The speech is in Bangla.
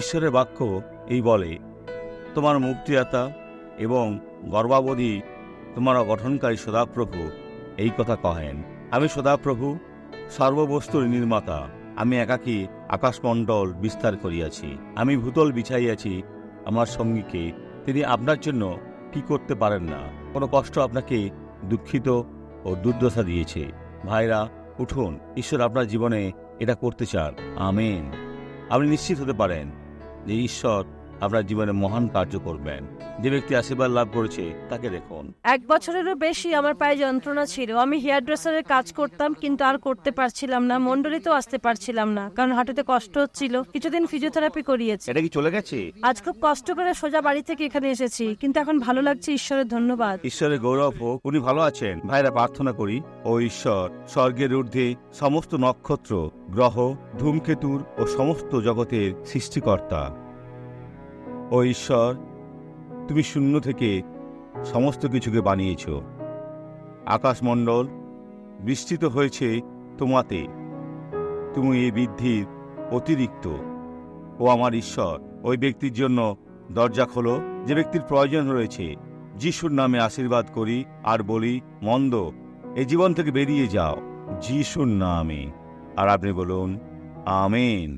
ঈশ্বরের বাক্য এই বলে, তোমার মুক্তিদাতা এবং গর্ভাবধি তোমার গঠনকারী সদাপ্রভু এই কথা কহেন। আমি সদাপ্রভু, সর্ববস্তুর নির্মাতা। আমি একাকী আকাশমণ্ডল বিস্তার করিয়াছি। আমি ভূতল বিছাইয়াছি আমার সঙ্গীকে। তিনি আপনার জন্য কি করতে পারেন না? কোনো কষ্ট আপনাকে দুঃখিত ও দুর্দশা দিয়েছে? ভাইরা, উঠুন, ঈশ্বর আপনার জীবনে এটা করতে চান। আমেন। আপনি নিশ্চিত হতে পারেন যে ঈশ্বর আপনার জীবনে মহান কার্য করবেন। যে ব্যক্তি আশীর্বাদ লাভ করেছে তাকে দেখুন। 1 বছরেরও বেশি আমার পায়ে যন্ত্রণা ছিল। আমি হেয়ার ড্রেসারের কাজ করতাম, কিন্তু আর করতে পারছিলাম না। মন্ডলীতেও আসতে পারছিলাম না, কারণ হাঁটুতে কষ্ট হচ্ছিল। কিছুদিন ফিজিওথেরাপি করিয়েছি। এটা কি চলে গেছে? আজ খুব কষ্ট করে সোজা বাড়ি থেকে এখানে এসেছি, কিন্তু এখন ভালো লাগছে। ঈশ্বরের ধন্যবাদ। ঈশ্বরের গৌরব হোক, উনি ভালো আছেন। ভাইরা, প্রার্থনা করি। ও ঈশ্বর, স্বর্গের ঊর্ধ্বে সমস্ত নক্ষত্র, গ্রহ, ধূমকেতুর ও সমস্ত জগতের সৃষ্টিকর্তা। ও ঈশ্বর, তুমি শূন্য থেকে সমস্ত কিছুকে বানিয়েছ। আকাশমণ্ডল বিস্তৃত হয়েছে তোমাতে। তুমি এই বৃদ্ধির অতিরিক্ত। ও আমার ঈশ্বর, ওই ব্যক্তির জন্য দরজা খোলো যে ব্যক্তির প্রয়োজন রয়েছে। যিশুর নামে আশীর্বাদ করি আর বলি, মন্দ এই জীবন থেকে বেরিয়ে যাও, যিশুর নামে। আর আপনি বলুন, আমেন।